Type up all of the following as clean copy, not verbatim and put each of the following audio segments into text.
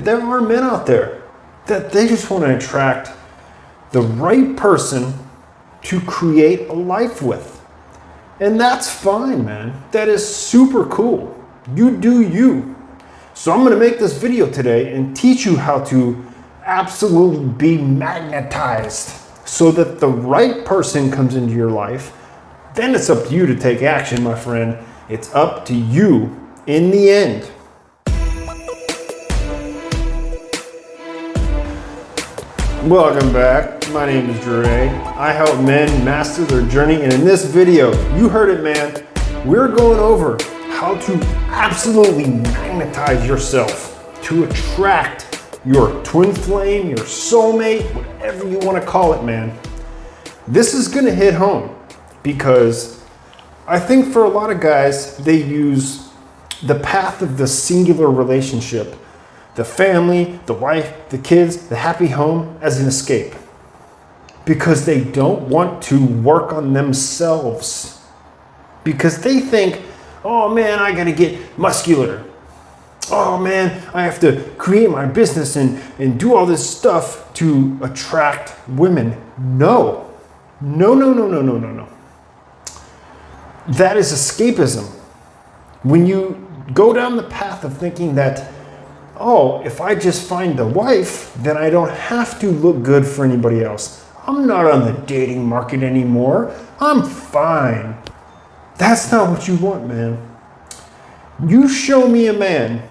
There are men out there that they just want to attract the right person to create a life with. And that's fine, man. That is super cool. You do you. So I'm going to make this video today and teach you how to absolutely be magnetized so that the right person comes into your life. Then it's up to you to take action, my friend. It's up to you in the end. Welcome back. My name is Drew A. I help men master their journey, and in this video, you heard it, man, we're going over how to absolutely magnetize yourself to attract your twin flame, your soulmate, whatever you want to call it, man. This is going to hit home because I think for a lot of guys, they use the path of the singular relationship, the family, the wife, the kids, the happy home as an escape because they don't want to work on themselves because they think, oh man, I gotta get muscular. Oh man, I have to create my business and do all this stuff to attract women. No. That is escapism. When you go down the path of thinking that, oh, if I just find a wife, then I don't have to look good for anybody else. I'm not on the dating market anymore. I'm fine. That's not what you want, man. You show me a man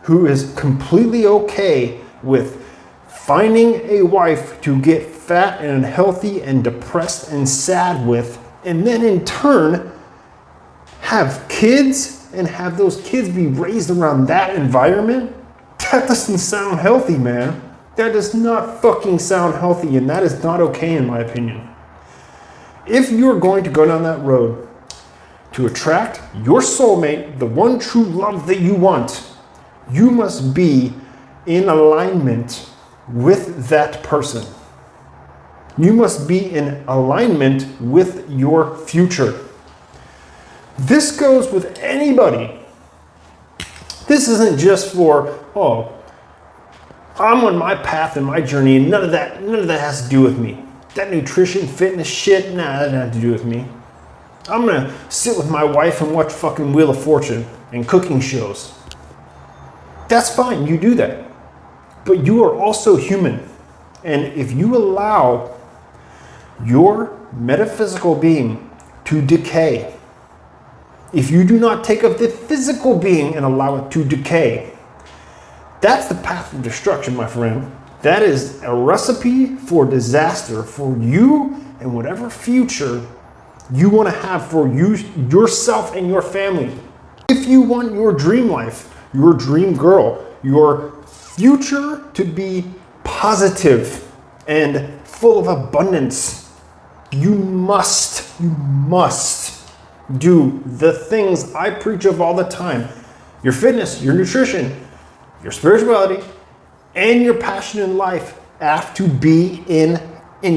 who is completely okay with finding a wife to get fat and unhealthy and depressed and sad with, and then in turn have kids and have those kids be raised around that environment. That doesn't sound healthy, man. That does not fucking sound healthy, and that is not okay in my opinion. If you're going to go down that road to attract your soulmate, the one true love that you want, you must be in alignment with that person. You must be in alignment with your future. This goes with anybody. This isn't just for, oh, I'm on my path and my journey and none of that has to do with me. That nutrition, fitness shit, nah, that doesn't have to do with me. I'm gonna sit with my wife and watch fucking Wheel of Fortune and cooking shows. That's fine, you do that. But you are also human. And if you allow your metaphysical being to decay, if you do not take up the physical being and allow it to decay, that's the path of destruction, my friend. That is a recipe for disaster for you and whatever future you want to have for you, yourself and your family. If you want your dream life, your dream girl, your future to be positive and full of abundance, you must do the things I preach of all the time. Your fitness, your nutrition, your spirituality, and your passion in life have to be in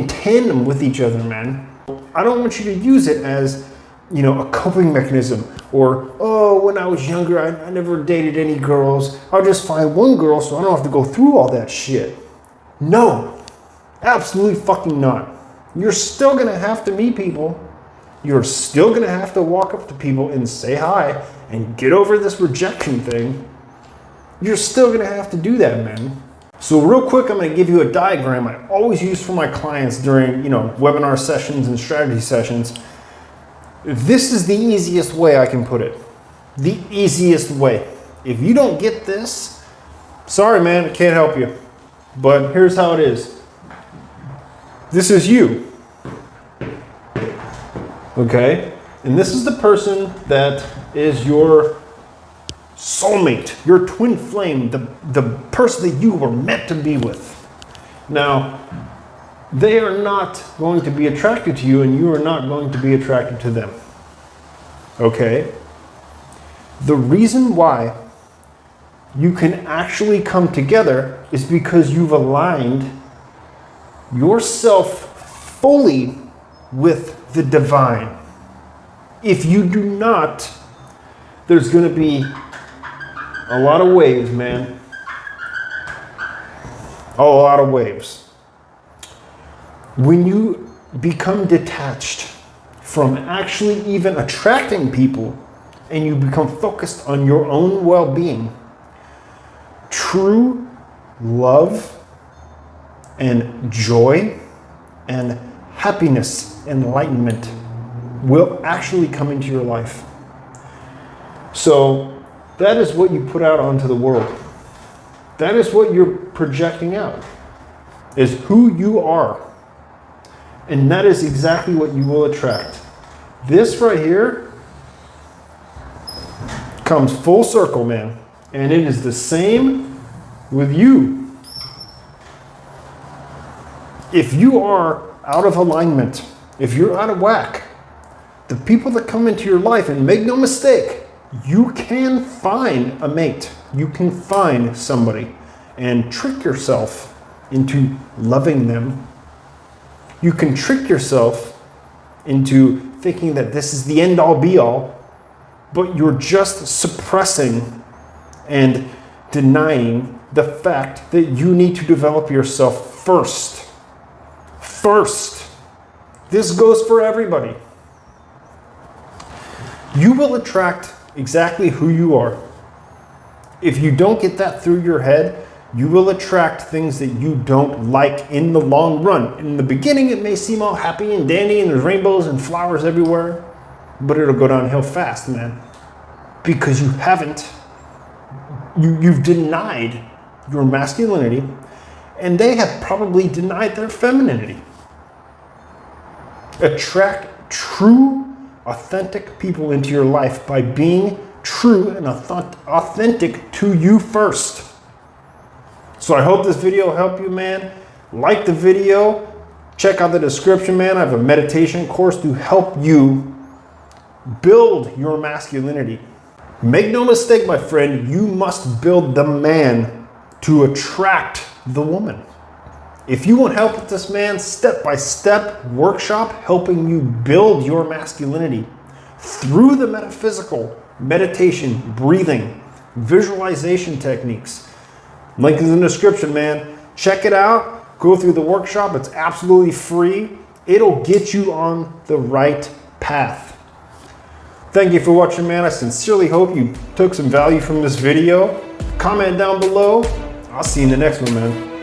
tandem with each other, man. I don't want you to use it as, a coping mechanism or, oh, when I was younger, I never dated any girls. I'll just find one girl so I don't have to go through all that shit. No, absolutely fucking not. You're still gonna have to meet people. You're still gonna have to walk up to people and say hi and get over this rejection thing. You're still gonna have to do that, man. So real quick, I'm gonna give you a diagram I always use for my clients during, webinar sessions and strategy sessions. This is the easiest way I can put it. The easiest way. If you don't get this, sorry, man, I can't help you. But here's how it is. This is you. Okay? And this is the person that is your soulmate, your twin flame, the person that you were meant to be with. Now, they are not going to be attracted to you and you are not going to be attracted to them. Okay? The reason why you can actually come together is because you've aligned yourself fully with the divine. If you do not, there's going to be a lot of waves, man. a lot of waves. When you become detached from actually even attracting people and you become focused on your own well-being, true love and joy and happiness, enlightenment will actually come into your life. So that is what you put out onto the world. That is what you're projecting out, is who you are. And that is exactly what you will attract. This right here comes full circle, man. And it is the same with you. If you are out of alignment, if you're out of whack, the people that come into your life, and make no mistake, you can find a mate. You can find somebody and trick yourself into loving them. You can trick yourself into thinking that this is the end all be all, but you're just suppressing and denying the fact that you need to develop yourself first. First. This goes for everybody. You will attract exactly who you are. If you don't get that through your head, you will attract things that you don't like in the long run. In the beginning, it may seem all happy and dandy and there's rainbows and flowers everywhere, but it'll go downhill fast, man. Because you haven't, you've denied your masculinity, and they have probably denied their femininity. Attract true, authentic people into your life by being true and authentic to you first. So I hope this video helped you, man. Like the video. Check out the description, man. I have a meditation course to help you build your masculinity. Make no mistake, my friend, you must build the man to attract the woman. If you want help with this, man, step-by-step workshop helping you build your masculinity through the metaphysical, meditation, breathing, visualization techniques. Link is in the description, man. Check it out. Go through the workshop. It's absolutely free. It'll get you on the right path. Thank you for watching, man. I sincerely hope you took some value from this video. Comment down below. I'll see you in the next one, man.